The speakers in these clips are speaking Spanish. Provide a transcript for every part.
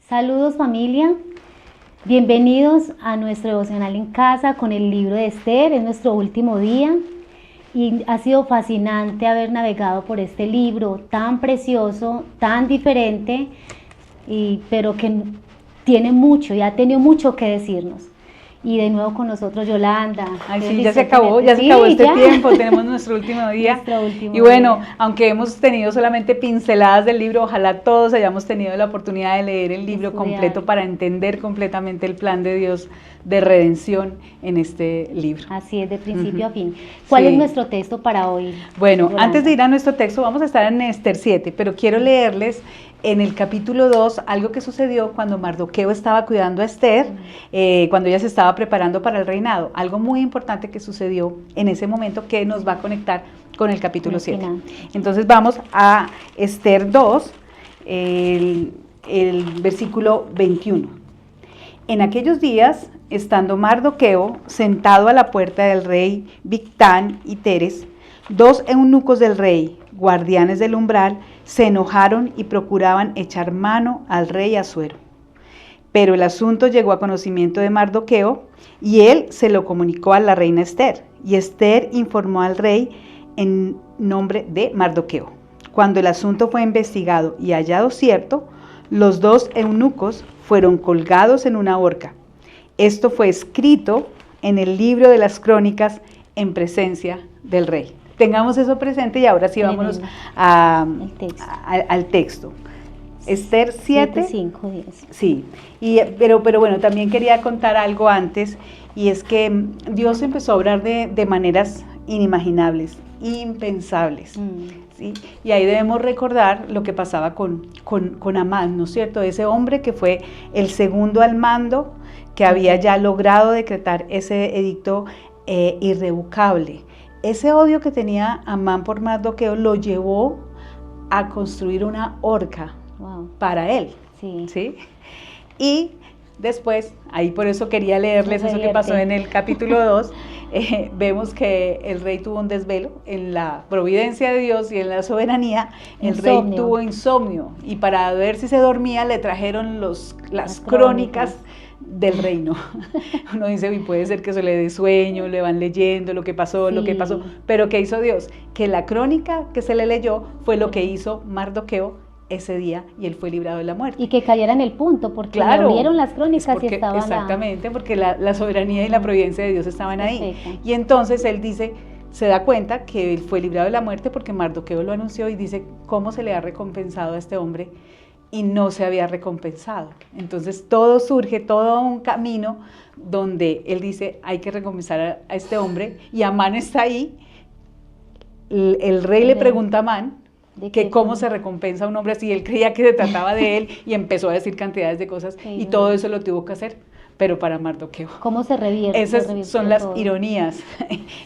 Saludos familia, bienvenidos a nuestro devocional en casa con el libro de Esther. Es nuestro último día y ha sido fascinante haber navegado por este libro tan precioso, tan diferente, pero que tiene mucho y ha tenido mucho que decirnos. Y de nuevo con nosotros Yolanda. Ay, sí, ya se acabó este tiempo, tenemos nuestro último día. Y bueno, aunque hemos tenido solamente pinceladas del libro, ojalá todos hayamos tenido la oportunidad de leer el libro completo para entender completamente el plan de Dios de redención en este libro. Así es, de principio a fin. ¿Cuál es nuestro texto para hoy? Bueno, Yolanda? Antes de ir a nuestro texto, vamos a estar en Esther 7, pero quiero leerles en el capítulo 2 algo que sucedió cuando Mardoqueo estaba cuidando a Esther, cuando ella se estaba preparando para el reinado. Algo muy importante que sucedió en ese momento que nos va a conectar con el capítulo 7. Entonces vamos a Esther 2, el versículo 21. En aquellos días, estando Mardoqueo sentado a la puerta del rey Bigtán y Teres, dos eunucos del rey, guardianes del umbral, se enojaron y procuraban echar mano al rey Asuero. Pero el asunto llegó a conocimiento de Mardoqueo y él se lo comunicó a la reina Esther. Y Esther informó al rey en nombre de Mardoqueo. Cuando el asunto fue investigado y hallado cierto, los dos eunucos fueron colgados en una horca. Esto fue escrito en el libro de las crónicas en presencia del rey. Tengamos eso presente y ahora sí vámonos al texto. Esther 7, 5, 10. Sí, pero bueno, también quería contar algo antes, y es que Dios empezó a obrar de maneras inimaginables, impensables. ¿Sí? Y ahí debemos recordar lo que pasaba con Amán, ¿no es cierto? Ese hombre que fue el segundo al mando, que había ya logrado decretar ese edicto irrevocable. Ese odio que tenía Amán por Mardoqueo lo llevó a construir una horca para él. ¿Sí? Y después, ahí por eso quería leerles eso que pasó en el capítulo 2, vemos que el rey tuvo un desvelo en la providencia de Dios y en la soberanía. El rey tuvo insomnio y para ver si se dormía le trajeron las crónicas del reino. Uno dice, y puede ser que eso le dé sueño, le van leyendo lo que pasó, pero ¿qué hizo Dios? Que la crónica que se le leyó fue lo que hizo Mardoqueo ese día y él fue librado de la muerte. Y que cayera en el punto, porque le vieron las crónicas y estaban exactamente, porque la soberanía y la providencia de Dios estaban ahí. Y entonces él dice, se da cuenta que él fue librado de la muerte porque Mardoqueo lo anunció y dice, ¿cómo se le ha recompensado a este hombre? Y no se había recompensado. Entonces todo surge, todo un camino donde él dice, hay que recompensar a este hombre, y Amán está ahí. El rey le pregunta a Amán que cómo se recompensa a un hombre así. Él creía que se trataba de él y empezó a decir cantidades de cosas, y todo eso lo tuvo que hacer, pero para Mardoqueo. ¿Cómo se revierte? Esas son las ironías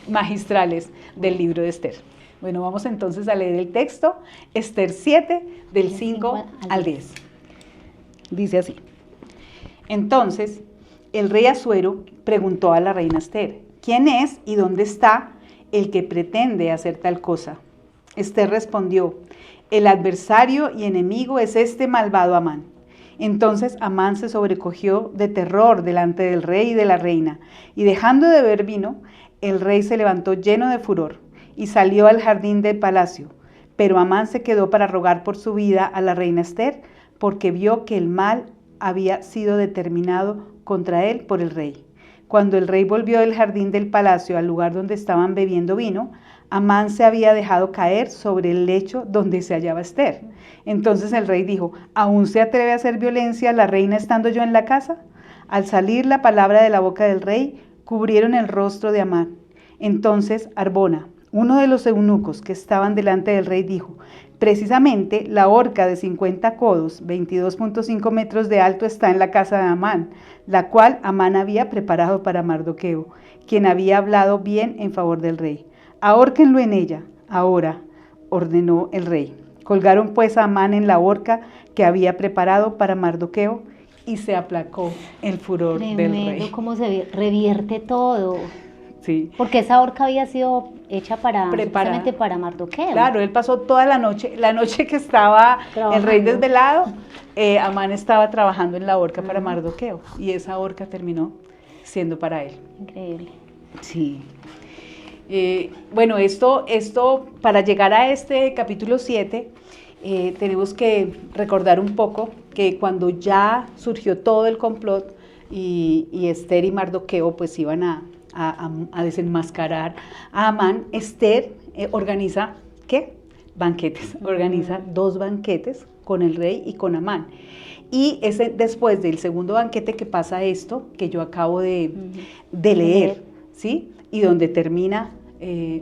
magistrales del libro de Esther. Bueno, vamos entonces a leer el texto, Esther 7, del 5 al 10. Dice así: Entonces, el rey Asuero preguntó a la reina Esther, ¿quién es y dónde está el que pretende hacer tal cosa? Esther respondió, el adversario y enemigo es este malvado Amán. Entonces Amán se sobrecogió de terror delante del rey y de la reina, y dejando de beber vino, el rey se levantó lleno de furor y salió al jardín del palacio. Pero Amán se quedó para rogar por su vida a la reina Esther, porque vio que el mal había sido determinado contra él por el rey. Cuando el rey volvió del jardín del palacio al lugar donde estaban bebiendo vino, Amán se había dejado caer sobre el lecho donde se hallaba Esther. Entonces el rey dijo, ¿aún se atreve a hacer violencia a la reina estando yo en la casa? Al salir la palabra de la boca del rey, cubrieron el rostro de Amán. Entonces Arbona, uno de los eunucos que estaban delante del rey, dijo, precisamente la horca de 50 codos, 22.5 metros de alto, está en la casa de Amán, la cual Amán había preparado para Mardoqueo, quien había hablado bien en favor del rey. Ahórquenlo en ella, ahora, ordenó el rey. Colgaron pues a Amán en la horca que había preparado para Mardoqueo, y se aplacó el furor del rey. Cómo se revierte todo. Sí. Porque esa horca había sido hecha precisamente para Mardoqueo. Claro, él pasó toda la noche que estaba el rey desvelado, Amán estaba trabajando en la horca para Mardoqueo, y esa horca terminó siendo para él. Increíble. Sí. Bueno, esto para llegar a este capítulo 7, tenemos que recordar un poco que cuando ya surgió todo el complot y Esther y Mardoqueo pues iban a desenmascarar a Amán, Esther organiza, ¿qué? Banquetes, organiza 2 banquetes con el rey y con Amán. Y después del segundo banquete que pasa esto, que yo acabo de leer, ¿sí? Y donde termina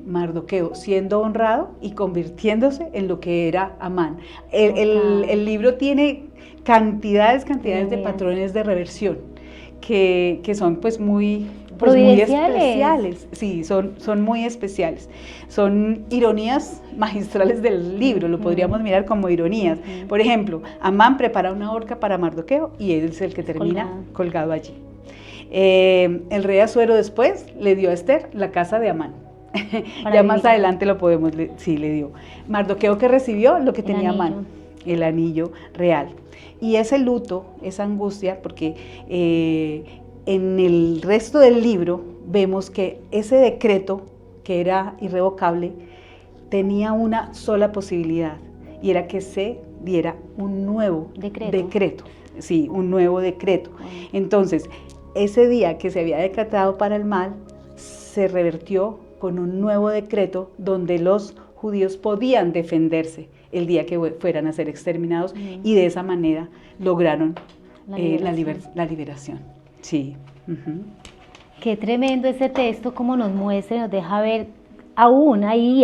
Mardoqueo siendo honrado y convirtiéndose en lo que era Amán. El libro tiene cantidades de patrones de reversión que son pues muy especiales. Sí, son muy especiales. Son ironías magistrales del libro, lo podríamos mirar como ironías. Por ejemplo, Amán prepara una horca para Mardoqueo y él es el que termina colgado allí. El rey Asuero después le dio a Esther la casa de Amán. Ya más adelante lo podemos, sí, le dio. Mardoqueo, que recibió lo que tenía Amán, el anillo real. Y ese luto, esa angustia, porque en el resto del libro vemos que ese decreto, que era irrevocable, tenía una sola posibilidad, y era que se diera un nuevo decreto. Sí, un nuevo decreto. Entonces, ese día que se había decretado para el mal, se revertió con un nuevo decreto donde los judíos podían defenderse el día que fueran a ser exterminados, y de esa manera lograron la liberación. Sí. Qué tremendo ese texto, como nos muestra y nos deja ver aún ahí,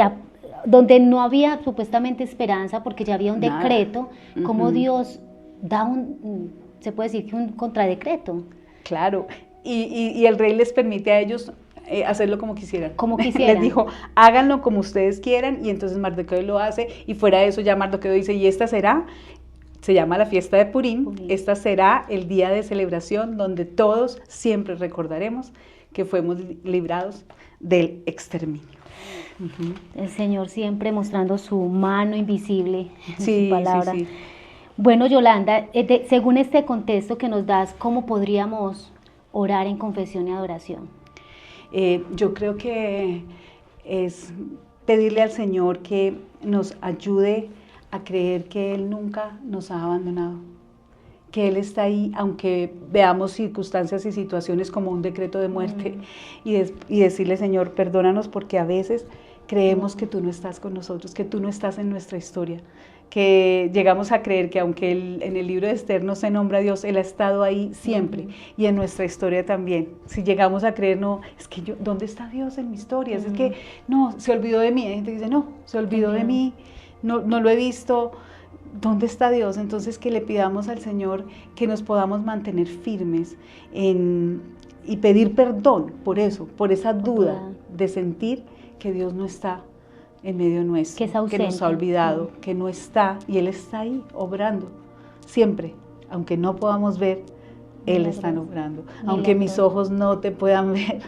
donde no había supuestamente esperanza, porque ya había un decreto, como Dios da se puede decir que un contradecreto. Claro, y el rey les permite a ellos hacerlo como quisieran. Les dijo, háganlo como ustedes quieran, y entonces Mardoqueo lo hace, y fuera de eso ya Mardoqueo dice, y esta será, se llama la fiesta de Purim, esta será el día de celebración donde todos siempre recordaremos que fuimos librados del exterminio. El Señor siempre mostrando su mano invisible en su palabra. Sí. Bueno, Yolanda, según este contexto que nos das, ¿cómo podríamos orar en confesión y adoración? Yo creo que es pedirle al Señor que nos ayude a creer que Él nunca nos ha abandonado, que Él está ahí, aunque veamos circunstancias y situaciones como un decreto de muerte, y decirle, Señor, perdónanos porque a veces creemos que tú no estás con nosotros, que tú no estás en nuestra historia, que llegamos a creer que aunque en el libro de Esther no se nombra a Dios, Él ha estado ahí siempre, y en nuestra historia también. Si llegamos a creer, no, es que ¿dónde está Dios en mi historia? Es que, no, se olvidó de mí. Hay gente que dice, no, se olvidó de mí, no lo he visto. ¿Dónde está Dios? Entonces que le pidamos al Señor que nos podamos mantener firmes y pedir perdón por eso, por esa duda de sentir que Dios no está en medio nuestro, que nos ha olvidado, que no está, y Él está ahí obrando siempre, aunque no podamos ver, Él está obrando, aunque mis ojos no te puedan ver,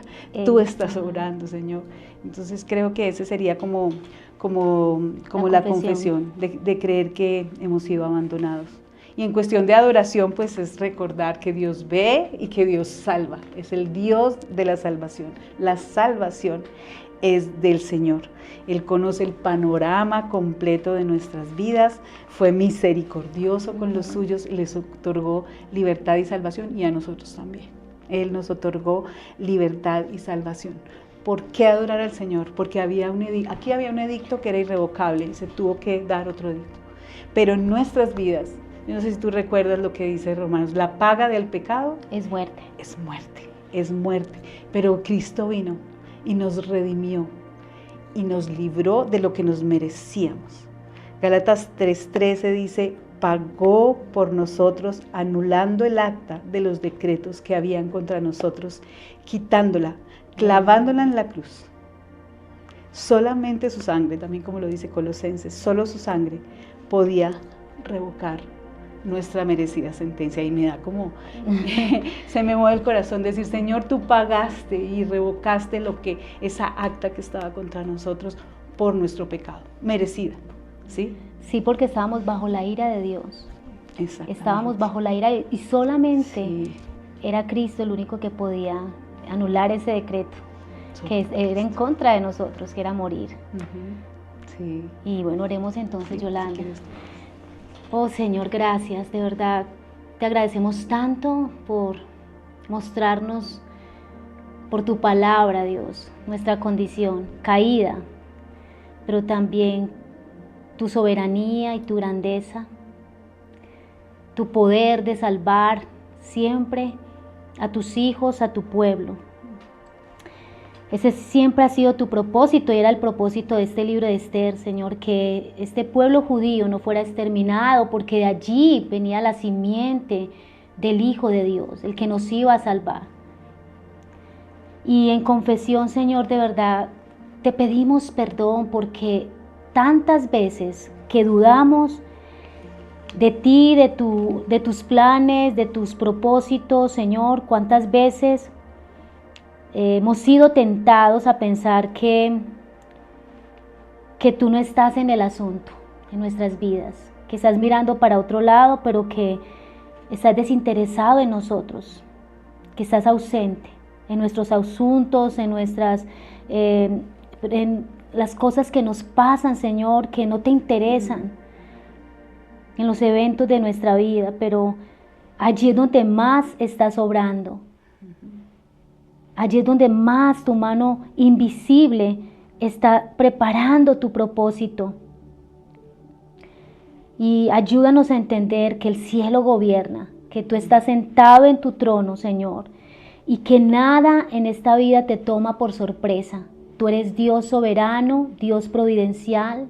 tú estás obrando, Señor. Entonces creo que ese sería como la confesión de creer que hemos sido abandonados. Y en cuestión de adoración, pues es recordar que Dios ve y que Dios salva, es el Dios de la salvación. La salvación es del Señor. Él conoce el panorama completo de nuestras vidas, fue misericordioso con los suyos y les otorgó libertad y salvación, y a nosotros también. Él nos otorgó libertad y salvación. ¿Por qué adorar al Señor? Porque aquí había un edicto que era irrevocable y se tuvo que dar otro edicto. Pero en nuestras vidas, yo no sé si tú recuerdas lo que dice Romanos, la paga del pecado es muerte. Es muerte, es muerte. Pero Cristo vino y nos redimió y nos libró de lo que nos merecíamos. Gálatas 3:13 dice, pagó por nosotros anulando el acta de los decretos que habían contra nosotros, quitándola, clavándola en la cruz. Solamente su sangre, también como lo dice Colosenses, solo su sangre podía revocar nuestra merecida sentencia. Y me da como, se me mueve el corazón decir, Señor, tú pagaste y revocaste esa acta que estaba contra nosotros por nuestro pecado, merecida, ¿sí? Sí, porque estábamos bajo la ira de Dios. Estábamos bajo la ira y solamente era Cristo el único que podía anular ese decreto, que era en contra de nosotros, que era morir. Sí. Y bueno, oremos entonces, Yolanda. Oh Señor, gracias, de verdad, te agradecemos tanto por mostrarnos, por tu palabra, Dios, nuestra condición caída, pero también tu soberanía y tu grandeza, tu poder de salvar siempre a tus hijos, a tu pueblo. Ese siempre ha sido tu propósito y era el propósito de este libro de Esther, Señor, que este pueblo judío no fuera exterminado, porque de allí venía la simiente del Hijo de Dios, el que nos iba a salvar. Y en confesión, Señor, de verdad, te pedimos perdón porque tantas veces que dudamos de ti, de tus planes, de tus propósitos, Señor, cuántas veces hemos sido tentados a pensar que tú no estás en el asunto, en nuestras vidas, que estás mirando para otro lado, pero que estás desinteresado en nosotros, que estás ausente en nuestros asuntos, en las cosas que nos pasan, Señor, que no te interesan, en los eventos de nuestra vida, pero allí es donde más estás obrando. Allí es donde más tu mano invisible está preparando tu propósito. Y ayúdanos a entender que el cielo gobierna, que tú estás sentado en tu trono, Señor, y que nada en esta vida te toma por sorpresa. Tú eres Dios soberano, Dios providencial,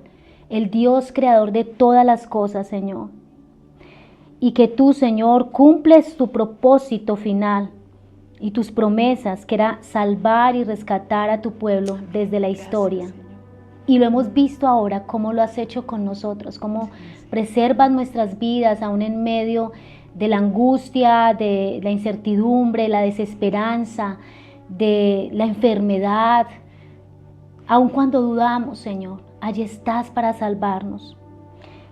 el Dios creador de todas las cosas, Señor. Y que tú, Señor, cumples tu propósito final y tus promesas, que era salvar y rescatar a tu pueblo desde la historia. Y lo hemos visto ahora, cómo lo has hecho con nosotros, cómo preservas nuestras vidas aún en medio de la angustia, de la incertidumbre, la desesperanza, de la enfermedad. Aun cuando dudamos, Señor, allí estás para salvarnos.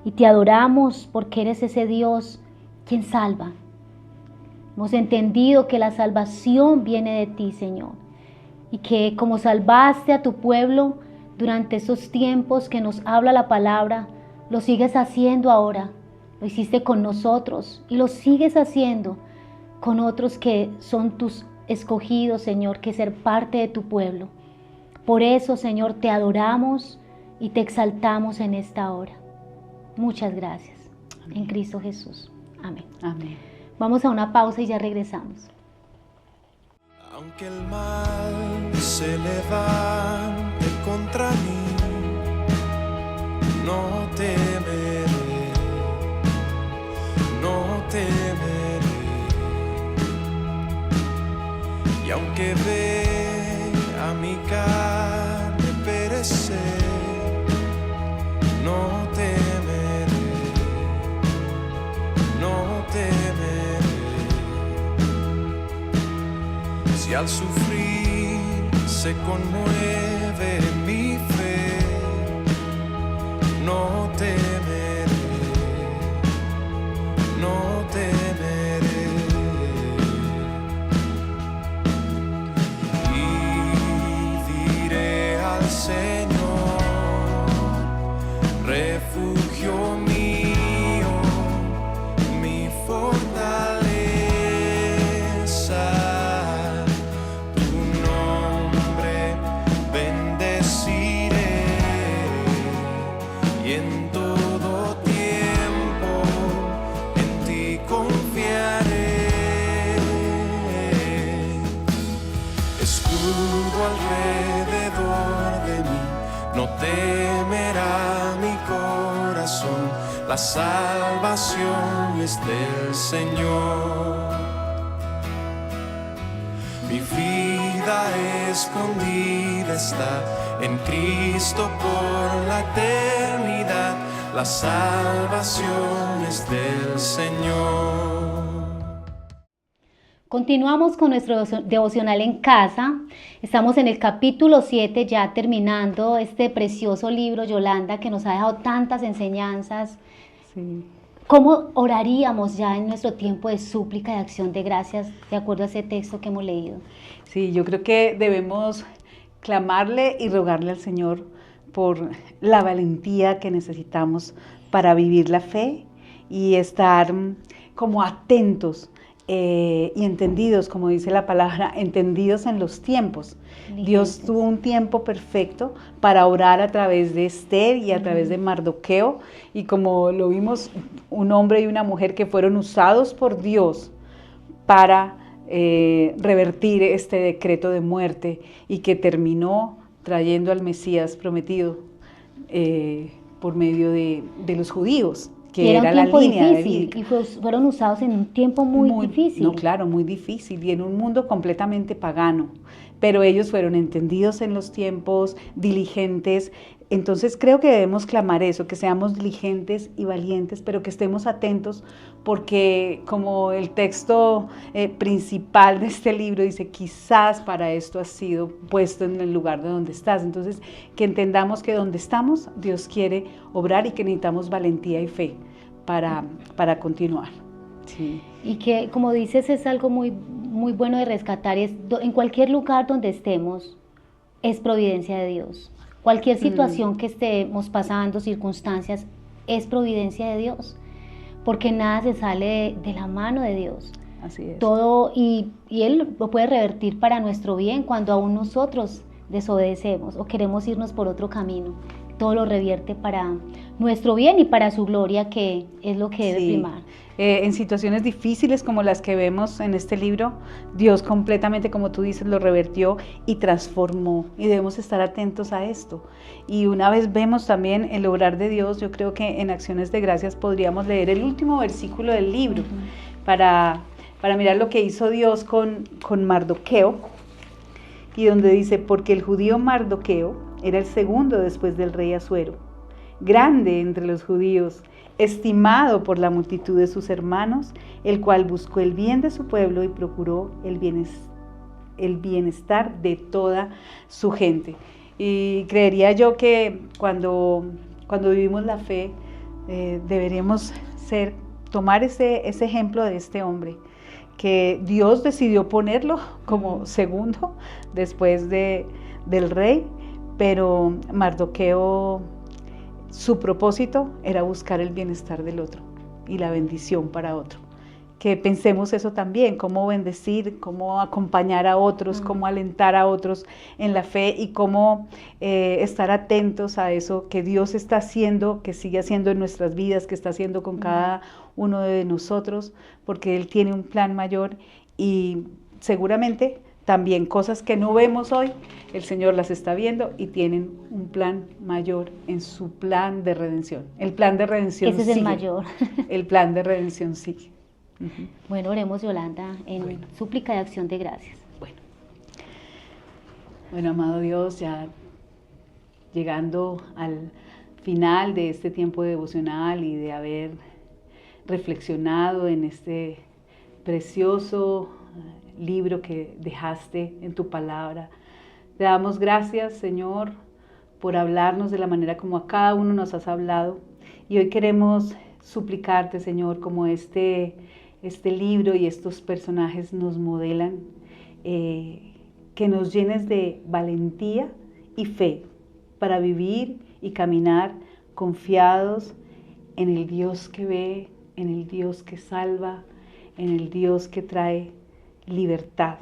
Y te adoramos porque eres ese Dios quien salva. Hemos entendido que la salvación viene de ti, Señor, y que como salvaste a tu pueblo durante esos tiempos que nos habla la palabra, lo sigues haciendo ahora. Lo hiciste con nosotros y lo sigues haciendo con otros que son tus escogidos, Señor, que ser parte de tu pueblo. Por eso, Señor, te adoramos y te exaltamos en esta hora. Muchas gracias. Amén. En Cristo Jesús. Amén. Amén. Vamos a una pausa y ya regresamos. Aunque el mal se levante contra mí, no temeré, no temeré. Y aunque vea mi carne perecer, no temeré, no temeré. Si al sufrir se conmueve mi fe, no temeré, no temeré. Y diré al Señor, refugio mío, mi fortaleza. No temerá mi corazón, la salvación es del Señor. Mi vida escondida está en Cristo por la eternidad. la salvación es del Señor. Continuamos con nuestro devocional en casa. Estamos en el capítulo 7, ya terminando este precioso libro, Yolanda, que nos ha dejado tantas enseñanzas. Sí. ¿Cómo oraríamos ya en nuestro tiempo de súplica y acción de gracias, de acuerdo a ese texto que hemos leído? Sí, yo creo que debemos clamarle y rogarle al Señor por la valentía que necesitamos para vivir la fe y estar como atentos y entendidos, como dice la palabra, entendidos en los tiempos. Dios tuvo un tiempo perfecto para orar a través de Esther y a través de Mardoqueo, y como lo vimos, un hombre y una mujer que fueron usados por Dios para revertir este decreto de muerte y que terminó trayendo al Mesías prometido por medio de los judíos, que era la línea difícil, y fueron usados en un tiempo muy difícil. No, claro, muy difícil, y en un mundo completamente pagano, pero ellos fueron entendidos en los tiempos, diligentes. Entonces creo que debemos clamar eso, que seamos diligentes y valientes, pero que estemos atentos, porque como el texto principal de este libro dice, quizás para esto has sido puesto en el lugar de donde estás. Entonces, que entendamos que donde estamos, Dios quiere obrar y que necesitamos valentía y fe para continuar. Sí. Y que, como dices, es algo muy, muy bueno de rescatar, en cualquier lugar donde estemos, es providencia de Dios. Cualquier situación que estemos pasando, circunstancias, es providencia de Dios, porque nada se sale de la mano de Dios. Así es. Todo, y Él lo puede revertir para nuestro bien cuando aún nosotros desobedecemos o queremos irnos por otro camino. Todo lo revierte para nuestro bien y para su gloria, que es lo que debe primar. En situaciones difíciles como las que vemos en este libro, Dios completamente, como tú dices, lo revertió y transformó, y debemos estar atentos a esto. Y una vez vemos también el obrar de Dios, yo creo que en Acciones de Gracias podríamos leer el último versículo del libro para mirar lo que hizo Dios con Mardoqueo, y donde dice, porque el judío Mardoqueo era el segundo después del rey Asuero, grande entre los judíos, estimado por la multitud de sus hermanos, el cual buscó el bien de su pueblo y procuró el bienestar de toda su gente. Y creería yo que cuando vivimos la fe, deberíamos tomar ese ejemplo de este hombre, que Dios decidió ponerlo como segundo después del rey, pero Mardoqueo, su propósito era buscar el bienestar del otro y la bendición para otro. Que pensemos eso también, cómo bendecir, cómo acompañar a otros, cómo alentar a otros en la fe, y cómo estar atentos a eso que Dios está haciendo, que sigue haciendo en nuestras vidas, que está haciendo con cada uno de nosotros, porque Él tiene un plan mayor, y seguramente también cosas que no vemos hoy, el Señor las está viendo y tienen un plan mayor en su plan de redención. El plan de redención sigue. Ese es el mayor. El plan de redención sigue. Bueno, oremos, Yolanda, en súplica y acción de gracias. Bueno, amado Dios, ya llegando al final de este tiempo devocional y de haber reflexionado en este precioso libro que dejaste en tu palabra, te damos gracias, Señor, por hablarnos de la manera como a cada uno nos has hablado, y hoy queremos suplicarte, Señor, como este libro y estos personajes nos modelan, que nos llenes de valentía y fe para vivir y caminar confiados en el Dios que ve, en el Dios que salva, en el Dios que trae libertad.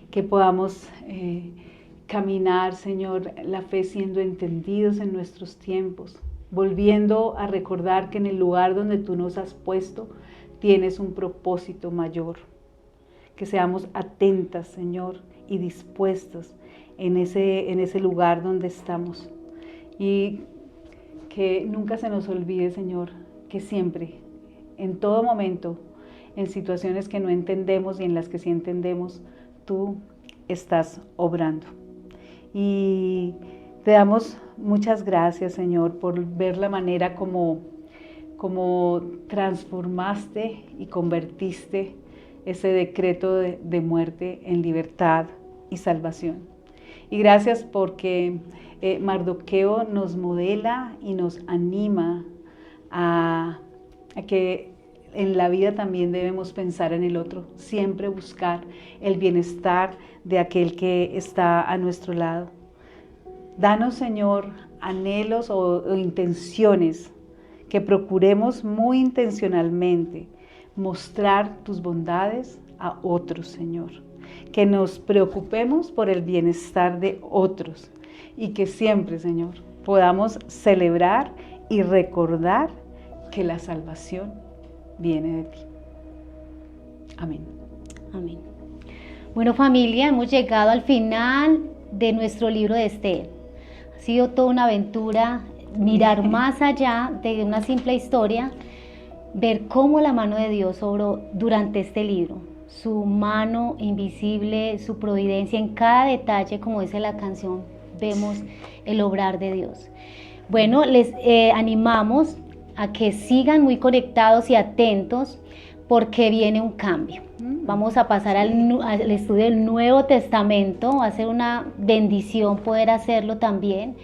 Que podamos caminar, Señor, la fe siendo entendidos en nuestros tiempos, volviendo a recordar que en el lugar donde tú nos has puesto tienes un propósito mayor. Que seamos atentas, Señor, y dispuestas en ese lugar donde estamos. Y que nunca se nos olvide, Señor, que siempre, en todo momento, en situaciones que no entendemos y en las que sí entendemos, tú estás obrando. Y Te damos muchas gracias, Señor, por ver la manera como transformaste y convertiste ese decreto de muerte en libertad y salvación. Y gracias porque Mardoqueo nos modela y nos anima a que en la vida también debemos pensar en el otro, siempre buscar el bienestar de aquel que está a nuestro lado. Danos, Señor, anhelos o intenciones que procuremos muy intencionalmente mostrar tus bondades a otros, Señor. Que nos preocupemos por el bienestar de otros y que siempre, Señor, podamos celebrar y recordar que la salvación viene de ti. Amén. Amén. Bueno, familia, hemos llegado al final de nuestro libro de Esther. Ha sido toda una aventura mirar más allá de una simple historia, ver cómo la mano de Dios obró durante este libro, su mano invisible, su providencia en cada detalle, como dice la canción, vemos el obrar de Dios. Bueno, les animamos a que sigan muy conectados y atentos porque viene un cambio. Vamos a pasar al estudio del Nuevo Testamento, va a ser una bendición poder hacerlo también.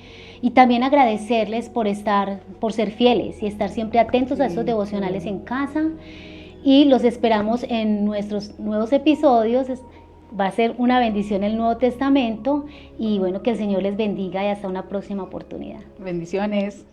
Y también agradecerles por ser fieles y estar siempre atentos a estos devocionales en casa. Y los esperamos en nuestros nuevos episodios. Va a ser una bendición el Nuevo Testamento. Y bueno, que el Señor les bendiga y hasta una próxima oportunidad. Bendiciones.